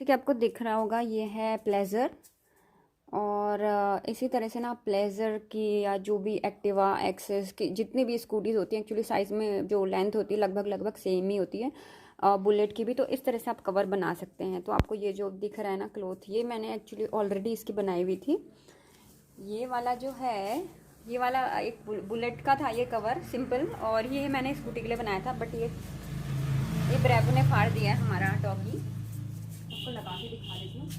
ठीक है, आपको दिख रहा होगा ये है प्लेज़र। और इसी तरह से ना प्लेज़र की या जो भी एक्टिवा एक्सेस की जितनी भी स्कूटीज़ होती हैं, एक्चुअली साइज़ में जो लेंथ होती है लगभग सेम ही होती है। बुलेट की भी तो इस तरह से आप कवर बना सकते हैं। तो आपको ये जो दिख रहा है ना क्लॉथ, ये मैंने एक्चुअली ऑलरेडी इसकी बनाई हुई थी। ये वाला जो है, ये वाला एक बुलेट का था ये कवर सिंपल, और ये मैंने स्कूटी के लिए बनाया था। बट ये ब्रेवो ने फाड़ दिया है हमारा डॉगी। आपको लगा के दिखा देती हूँ।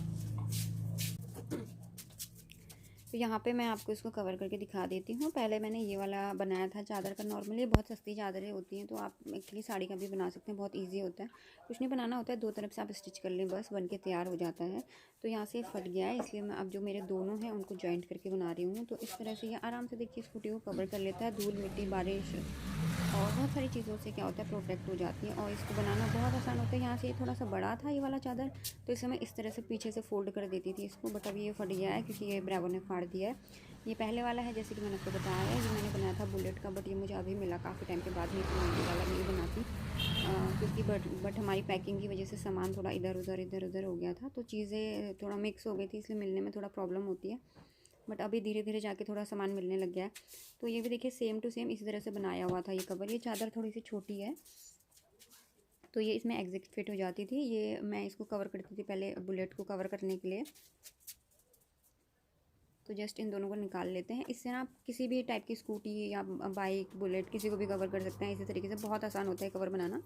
तो यहाँ पे मैं आपको इसको कवर करके दिखा देती हूँ। पहले मैंने ये वाला बनाया था चादर का। नॉर्मली बहुत सस्ती चादरें होती हैं, तो आप एक्चुअली साड़ी का भी बना सकते हैं, बहुत इजी होता है। कुछ नहीं बनाना होता है, दो तरफ से आप स्टिच कर लें, बस बन के तैयार हो जाता है। तो यहाँ से फट गया है, इसलिए मैं अब जो मेरे दोनों हैं उनको जॉइंट करके बना रही हूँ। तो इस तरह से ये आराम से देखिए स्कूटी को कवर कर लेता है। धूल मिट्टी बारिश और बहुत सारी चीज़ों से क्या होता है प्रोटेक्ट हो जाती है, और इसको बनाना बहुत आसान होता है। यहाँ से ये थोड़ा सा बड़ा था ये वाला चादर, तो इसे मैं इस तरह से पीछे से फोल्ड कर देती थी इसको। बट अभी ये फट गया है क्योंकि ये ब्रेवो ने फाड़ दिया है। ये पहले वाला है, जैसे कि मैंने आपको बताया है, ये मैंने बनाया था बुलेट का। बट ये मुझे अभी मिला काफ़ी टाइम के बाद, नहीं तो मैं ये वाला नहीं बनाती क्योंकि बट हमारी पैकिंग की वजह से सामान थोड़ा इधर उधर हो गया था, तो चीज़ें थोड़ा मिक्स हो गई थी, इसलिए मिलने में थोड़ा प्रॉब्लम होती है। बट अभी धीरे धीरे जाके थोड़ा सामान मिलने लग गया है। तो ये भी देखिए सेम टू सेम इसी तरह से बनाया हुआ था ये कवर। ये चादर थोड़ी सी छोटी है, तो ये इसमें एग्जैक्ट फिट हो जाती थी। ये मैं इसको कवर करती थी पहले बुलेट को कवर करने के लिए। तो जस्ट इन दोनों को निकाल लेते हैं। इससे ना आप किसी भी टाइप की स्कूटी या बाइक बुलेट किसी को भी कवर कर सकते हैं। इसी तरीके से बहुत आसान होता है कवर बनाना।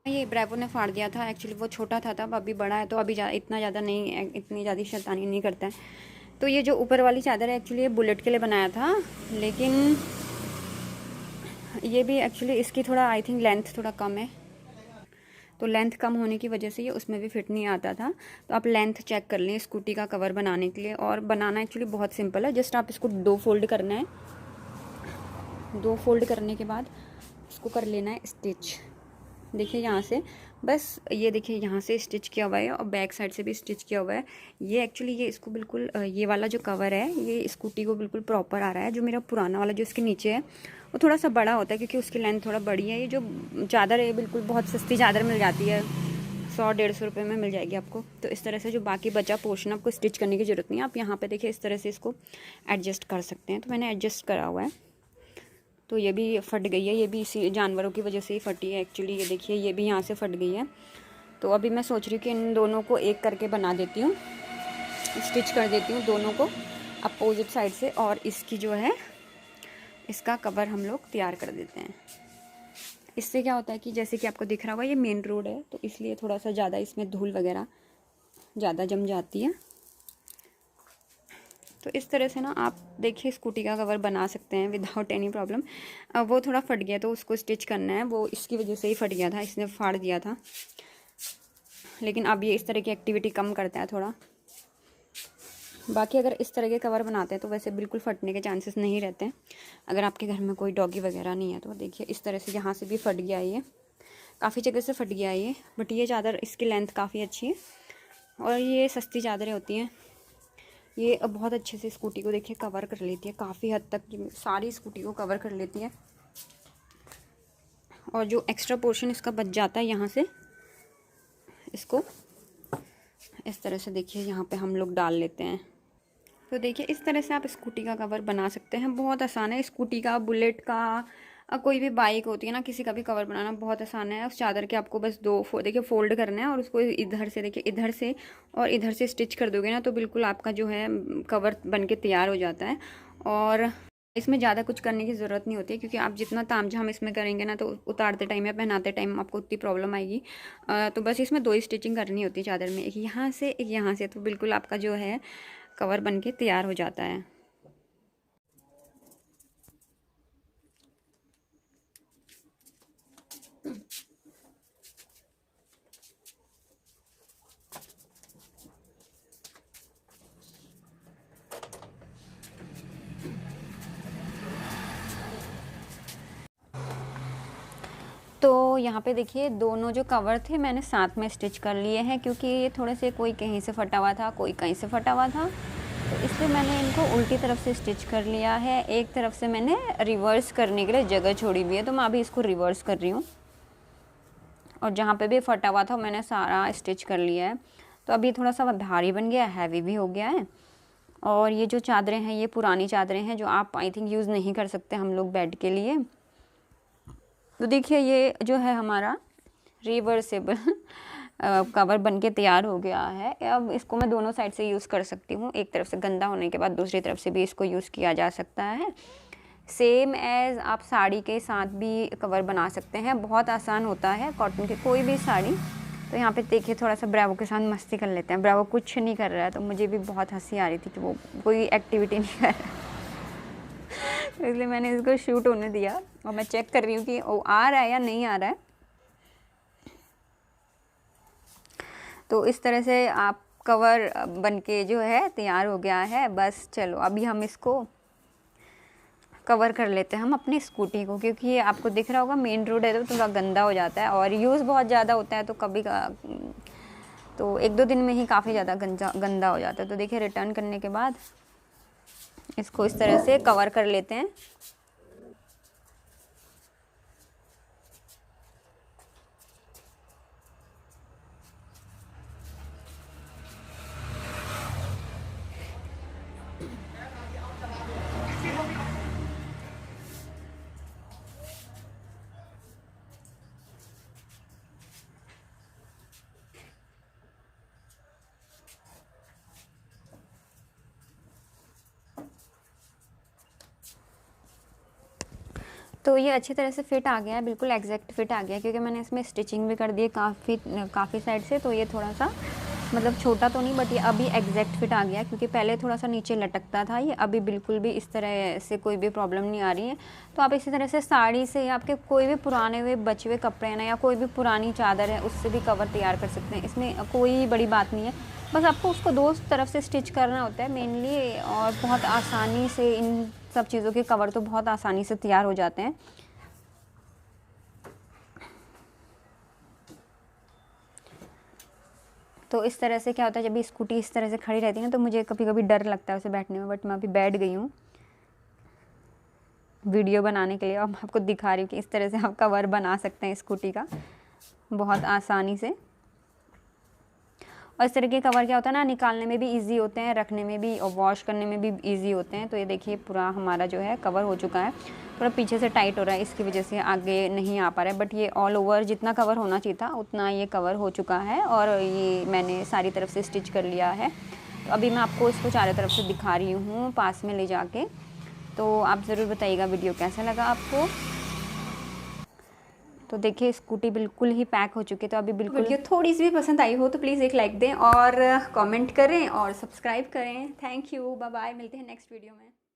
ये ब्रेवो ने फाड़ दिया था, एक्चुअली वो छोटा था तब, अभी बड़ा है तो अभी इतना ज़्यादा नहीं, इतनी ज़्यादा शैतानी नहीं करता है। तो ये जो ऊपर वाली चादर है एक्चुअली ये बुलेट के लिए बनाया था, लेकिन ये भी एक्चुअली इसकी थोड़ा आई थिंक लेंथ थोड़ा कम है, तो लेंथ कम होने की वजह से ये उसमें भी फिट नहीं आता था। तो आप लेंथ चेक कर लें स्कूटी का कवर बनाने के लिए। और बनाना एक्चुअली बहुत सिंपल है, जस्ट आप इसको 2 फोल्ड करना है। 2 फोल्ड करने के बाद इसको कर लेना है स्टिच। देखिए यहाँ से, बस ये देखिए यहाँ से स्टिच किया हुआ है और बैक साइड से भी स्टिच किया हुआ है। ये एक्चुअली ये इसको बिल्कुल ये वाला जो कवर है ये स्कूटी को बिल्कुल प्रॉपर आ रहा है। जो मेरा पुराना वाला जो इसके नीचे है वो थोड़ा सा बड़ा होता है क्योंकि उसकी लेंथ थोड़ा बड़ी है। ये जो चादर है बिल्कुल बहुत सस्ती चादर मिल जाती है, 100-150 रुपये में मिल जाएगी आपको। तो इस तरह से जो बाकी बचा पोर्शन आपको स्टिच करने की ज़रूरत नहीं है। आप यहाँ पे देखिए इस तरह से इसको एडजस्ट कर सकते हैं। तो मैंने एडजस्ट करा हुआ है। तो ये भी फट गई है, ये भी इसी जानवरों की वजह से ही फटी है एक्चुअली। ये देखिए ये भी यहाँ से फट गई है। तो अभी मैं सोच रही हूँ कि इन दोनों को एक करके बना देती हूँ, स्टिच कर देती हूँ दोनों को अपोजिट साइड से, और इसकी जो है इसका कवर हम लोग तैयार कर देते हैं। इससे क्या होता है कि जैसे कि आपको दिख रहा होगा ये मेन रोड है, तो इसलिए थोड़ा सा ज़्यादा इसमें धूल वगैरह ज़्यादा जम जाती है। तो इस तरह से ना आप देखिए स्कूटी का कवर बना सकते हैं विदाउट एनी प्रॉब्लम। अब वो थोड़ा फट गया तो उसको स्टिच करना है, वो इसकी वजह से ही फट गया था, इसने फाड़ दिया था। लेकिन अब ये इस तरह की एक्टिविटी कम करता है थोड़ा। बाकी अगर इस तरह के कवर बनाते हैं तो वैसे बिल्कुल फटने के चांसेस नहीं रहते हैं, अगर आपके घर में कोई डॉगी वगैरह नहीं है तो। देखिए इस तरह से यहाँ से भी फट गया, ये काफ़ी जगह से फट गया ये। बट ये चादर इसकी लेंथ काफ़ी अच्छी है और ये सस्ती चादरें होती हैं। ये अब बहुत अच्छे से स्कूटी को देखिए कवर कर लेती है, काफ़ी हद तक सारी स्कूटी को कवर कर लेती है। और जो एक्स्ट्रा पोर्शन इसका बच जाता है यहाँ से, इसको इस तरह से देखिए यहाँ पे हम लोग डाल लेते हैं। तो देखिए इस तरह से आप स्कूटी का कवर बना सकते हैं, बहुत आसान है। स्कूटी का, बुलेट का, कोई भी बाइक होती है ना, किसी का भी कवर बनाना बहुत आसान है। उस चादर के आपको बस देखिए फोल्ड करना है और उसको इधर से देखिए इधर से और इधर से स्टिच कर दोगे ना, तो बिल्कुल आपका जो है कवर बन के तैयार हो जाता है। और इसमें ज़्यादा कुछ करने की ज़रूरत नहीं होती है, क्योंकि आप जितना तामझाम इसमें करेंगे ना तो उतारते टाइम या पहनाते टाइम आपको उतनी प्रॉब्लम आएगी। तो बस इसमें 2 ही स्टिचिंग करनी होती है चादर में, एक यहाँ से एक यहाँ से, तो बिल्कुल आपका जो है कवर बन के तैयार हो जाता है। तो यहाँ पे देखिए दोनों जो कवर थे मैंने साथ में स्टिच कर लिए हैं, क्योंकि ये थोड़े से कोई कहीं से फटा हुआ था, कोई कहीं से फटा हुआ था, तो इसलिए मैंने इनको उल्टी तरफ से स्टिच कर लिया है। एक तरफ से मैंने रिवर्स करने के लिए जगह छोड़ी हुई है, तो मैं अभी इसको रिवर्स कर रही हूँ। और जहाँ पे भी फटा हुआ था मैंने सारा स्टिच कर लिया है। तो अभी थोड़ा सा भारी बन गया, हैवी भी हो गया है। और ये जो चादरें हैं ये पुरानी चादरें हैं जो आप आई थिंक यूज़ नहीं कर सकते हम लोग बेड के लिए। तो देखिए ये जो है हमारा रिवर्सेबल कवर बन के तैयार हो गया है। अब इसको मैं दोनों साइड से यूज़ कर सकती हूँ, एक तरफ से गंदा होने के बाद दूसरी तरफ से भी इसको यूज़ किया जा सकता है। सेम एज़ आप साड़ी के साथ भी कवर बना सकते हैं, बहुत आसान होता है कॉटन की कोई भी साड़ी। तो यहाँ पे देखिए थोड़ा सा ब्रावो के साथ मस्ती कर लेते हैं। ब्रावो कुछ नहीं कर रहा है तो मुझे भी बहुत हंसी आ रही थी कि वो कोई एक्टिविटी नहीं कर रहा तो इसलिए मैंने इसको शूट होने दिया और मैं चेक कर रही हूँ कि वो आ रहा है या नहीं आ रहा है। तो इस तरह से आप कवर बनके जो है तैयार हो गया है। बस चलो अभी हम इसको कवर कर लेते हैं हम अपनी स्कूटी को, क्योंकि ये आपको दिख रहा होगा मेन रोड है तो थोड़ा गंदा हो जाता है और यूज़ बहुत ज़्यादा होता है तो कभी तो 1-2 दिन में ही काफ़ी ज़्यादा गंदा हो जाता है। तो देखिए रिटर्न करने के बाद इसको इस तरह से कवर कर लेते हैं। तो ये अच्छी तरह से फिट आ गया है, बिल्कुल एग्जैक्ट फिट आ गया है, क्योंकि मैंने इसमें स्टिचिंग भी कर दी है काफ़ी साइड से। तो ये थोड़ा सा मतलब छोटा तो नहीं बट ये अभी एग्जैक्ट फिट आ गया है, क्योंकि पहले थोड़ा सा नीचे लटकता था, ये अभी बिल्कुल भी इस तरह से कोई भी प्रॉब्लम नहीं आ रही है। तो आप इसी तरह से साड़ी से या आपके कोई भी पुराने हुए बचे हुए कपड़े हैं ना, या कोई भी पुरानी चादर है उससे भी कवर तैयार कर सकते हैं। इसमें कोई बड़ी बात नहीं है, बस आपको उसको दो तरफ से स्टिच करना होता है मेनली, और बहुत आसानी से इन सब चीज़ों के कवर तो बहुत आसानी से तैयार हो जाते हैं। तो इस तरह से क्या होता है जब भी स्कूटी इस तरह से खड़ी रहती है ना, तो मुझे कभी कभी डर लगता है उसे बैठने में, बट मैं अभी बैठ गई हूँ वीडियो बनाने के लिए और मैं आपको दिखा रही हूँ कि इस तरह से आप कवर बना सकते हैं स्कूटी का बहुत आसानी से। और इस तरह के कवर क्या होता है ना, निकालने में भी इजी होते हैं, रखने में भी और वॉश करने में भी इजी होते हैं। तो ये देखिए पूरा हमारा जो है कवर हो चुका है। थोड़ा पीछे से टाइट हो रहा है, इसकी वजह से आगे नहीं आ पा रहा है, बट ये ऑल ओवर जितना कवर होना चाहिए था उतना ये कवर हो चुका है। और ये मैंने सारी तरफ से स्टिच कर लिया है। तो अभी मैं आपको इसको चारों तरफ से दिखा रही हूँ पास में ले जाके। तो आप ज़रूर बताइएगा वीडियो कैसा लगा आपको। तो देखिए स्कूटी बिल्कुल ही पैक हो चुकी है। तो अभी बिल्कुल वीडियो थोड़ी सी भी पसंद आई हो तो प्लीज़ एक लाइक दें और कमेंट करें और सब्सक्राइब करें। थैंक यू, बाय बाय, मिलते हैं नेक्स्ट वीडियो में।